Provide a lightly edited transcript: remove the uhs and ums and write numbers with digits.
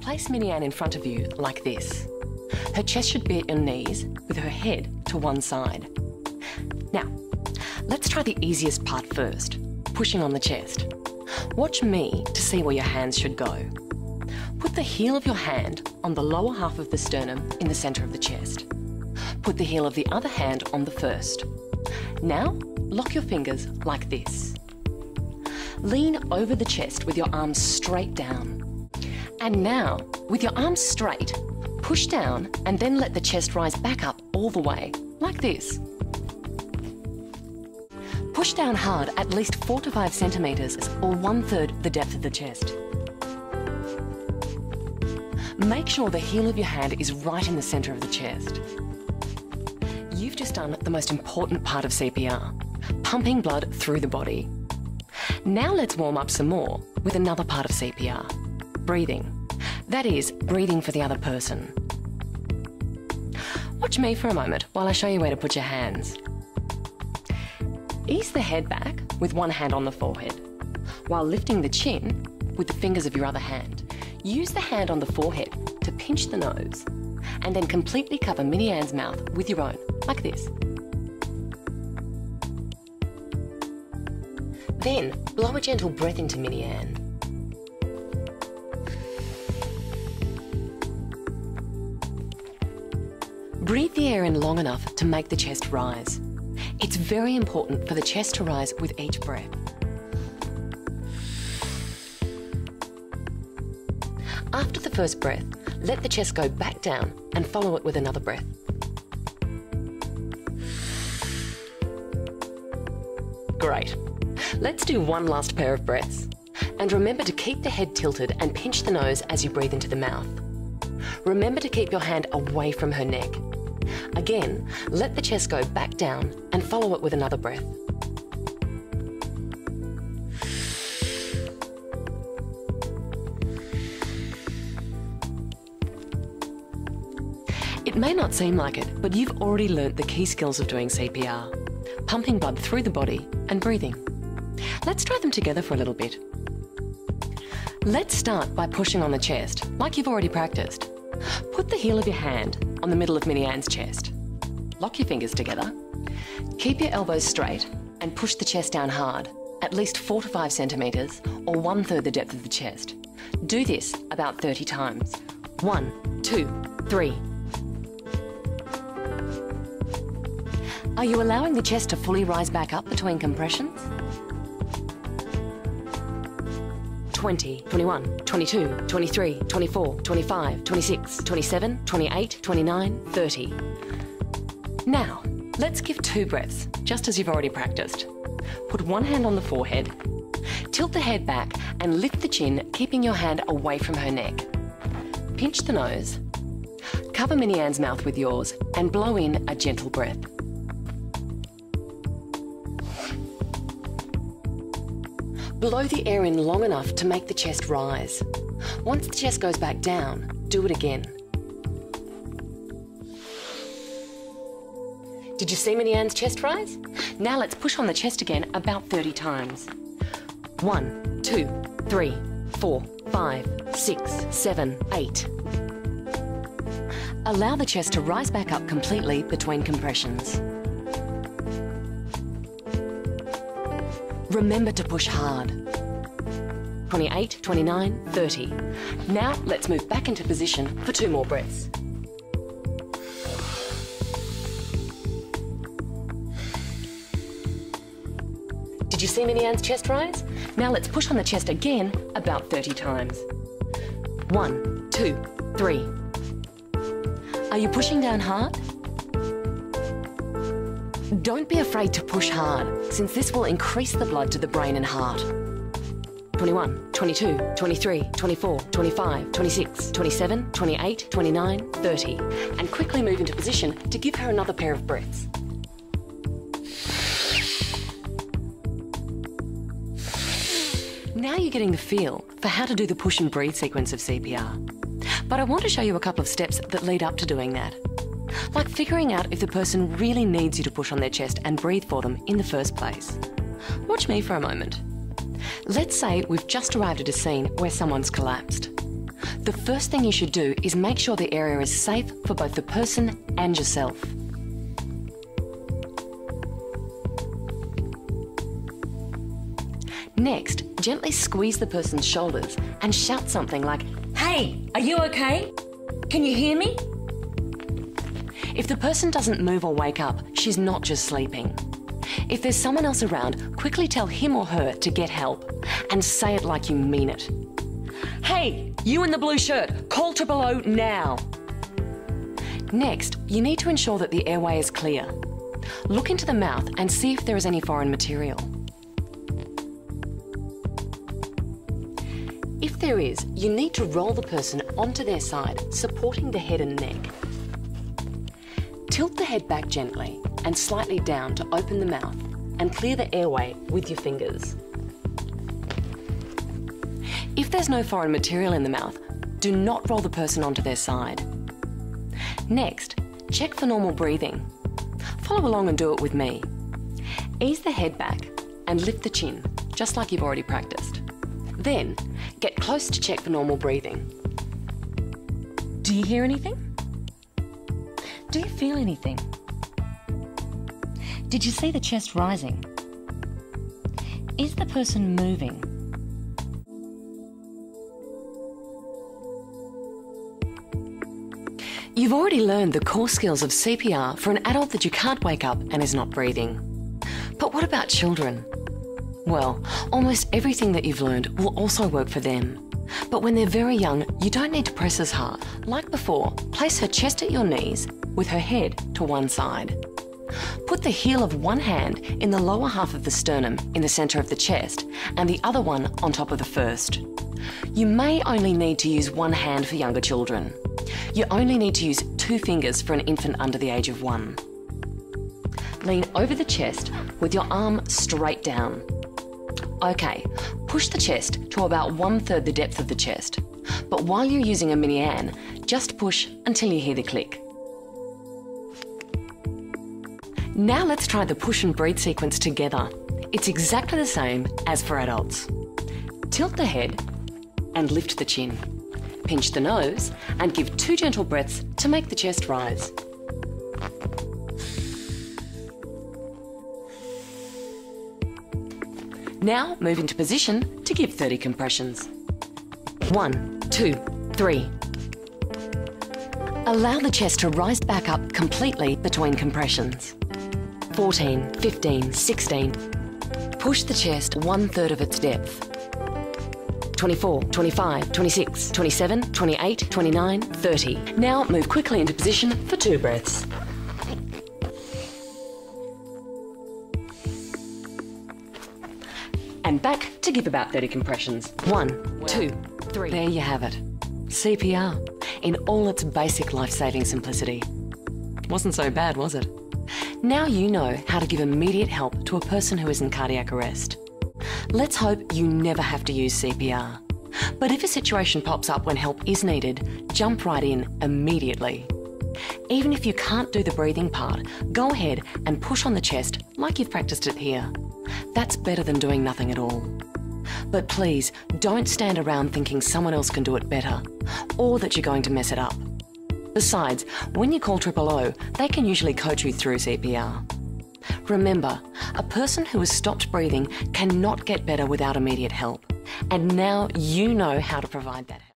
Place Minnie Anne in front of you like this. Her chest should be at your knees with her head to one side. Now, let's try the easiest part first, pushing on the chest. Watch me to see where your hands should go. Put the heel of your hand on the lower half of the sternum in the centre of the chest. Put the heel of the other hand on the first. Now, lock your fingers like this. Lean over the chest with your arms straight down. And now, with your arms straight, push down and then let the chest rise back up all the way, like this. Push down hard at least 4 to 5 centimetres or 1/3 the depth of the chest. Make sure the heel of your hand is right in the centre of the chest. You've just done the most important part of CPR, pumping blood through the body. Now let's warm up some more with another part of CPR, breathing. That is, breathing for the other person. Watch me for a moment while I show you where to put your hands. Ease the head back with one hand on the forehead, while lifting the chin with the fingers of your other hand. Use the hand on the forehead to pinch the nose, and then completely cover Minnie Anne's mouth with your own, like this. Then, blow a gentle breath into Minnie Anne. Breathe the air in long enough to make the chest rise. It's very important for the chest to rise with each breath. After the first breath, let the chest go back down and follow it with another breath. Great. Let's do one last pair of breaths. And remember to keep the head tilted and pinch the nose as you breathe into the mouth. Remember to keep your hand away from her neck. Again, let the chest go back down and follow it with another breath. It may not seem like it, but you've already learnt the key skills of doing CPR, pumping blood through the body and breathing. Let's try them together for a little bit. Let's start by pushing on the chest, like you've already practiced. Put the heel of your hand on the middle of Minnie Anne's chest. Lock your fingers together. Keep your elbows straight and push the chest down hard, at least 4 to 5 centimetres or 1/3 the depth of the chest. Do this about 30 times. 1, 2, 3. Are you allowing the chest to fully rise back up between compressions? 20, 21, 22, 23, 24, 25, 26, 27, 28, 29, 30. Now, let's give 2 breaths, just as you've already practiced. Put one hand on the forehead, tilt the head back and lift the chin, keeping your hand away from her neck. Pinch the nose, cover Minnie Anne's mouth with yours and blow in a gentle breath. Blow the air in long enough to make the chest rise. Once the chest goes back down, do it again. Did you see Minnie Anne's chest rise? Now let's push on the chest again about 30 times. 1, 2, 3, 4, 5, 6, 7, 8. Allow the chest to rise back up completely between compressions. Remember to push hard. 28, 29, 30. Now let's move back into position for 2 more breaths. Did you see Minnie Anne's chest rise? Now let's push on the chest again about 30 times. 1, 2, 3. Are you pushing down hard? Don't be afraid to push hard, since this will increase the blood to the brain and heart. 21, 22, 23, 24, 25, 26, 27, 28, 29, 30. And quickly move into position to give her another pair of breaths. Now you're getting the feel for how to do the push and breathe sequence of CPR. But I want to show you a couple of steps that lead up to doing that. Like figuring out if the person really needs you to push on their chest and breathe for them in the first place. Watch me for a moment. Let's say we've just arrived at a scene where someone's collapsed. The first thing you should do is make sure the area is safe for both the person and yourself. Next, gently squeeze the person's shoulders and shout something like, "Hey, are you okay? Can you hear me?" If the person doesn't move or wake up, she's not just sleeping. If there's someone else around, quickly tell him or her to get help and say it like you mean it. "Hey, you in the blue shirt, call 000 now." Next, you need to ensure that the airway is clear. Look into the mouth and see if there is any foreign material. If there is, you need to roll the person onto their side, supporting the head and neck. Tilt the head back gently and slightly down to open the mouth and clear the airway with your fingers. If there's no foreign material in the mouth, do not roll the person onto their side. Next, check for normal breathing. Follow along and do it with me. Ease the head back and lift the chin, just like you've already practiced. Then, get close to check for normal breathing. Do you hear anything? Do you feel anything? Did you see the chest rising? Is the person moving? You've already learned the core skills of CPR for an adult that you can't wake up and is not breathing. But what about children? Well, almost everything that you've learned will also work for them. But when they're very young, you don't need to press as hard. Like before, place her chest at your knees with her head to one side. Put the heel of one hand in the lower half of the sternum in the centre of the chest and the other one on top of the first. You may only need to use one hand for younger children. You only need to use 2 fingers for an infant under the age of 1. Lean over the chest with your arm straight down. Okay, push the chest to about 1/3 the depth of the chest. But while you're using a mini Anne, just push until you hear the click. Now let's try the push and breathe sequence together. It's exactly the same as for adults. Tilt the head and lift the chin. Pinch the nose and give 2 gentle breaths to make the chest rise. Now move into position to give 30 compressions. 1, 2, 3. Allow the chest to rise back up completely between compressions. 14, 15, 16. Push the chest 1/3 of its depth. 24, 25, 26, 27, 28, 29, 30. Now move quickly into position for 2 breaths. And back to give about 30 compressions. 1, 2, 3. There you have it. CPR in all its basic life-saving simplicity. Wasn't so bad, was it? Now you know how to give immediate help to a person who is in cardiac arrest. Let's hope you never have to use CPR. But if a situation pops up when help is needed, jump right in immediately. Even if you can't do the breathing part, go ahead and push on the chest like you've practiced it here. That's better than doing nothing at all. But please, don't stand around thinking someone else can do it better, or that you're going to mess it up. Besides, when you call 000, they can usually coach you through CPR. Remember, a person who has stopped breathing cannot get better without immediate help. And now you know how to provide that help.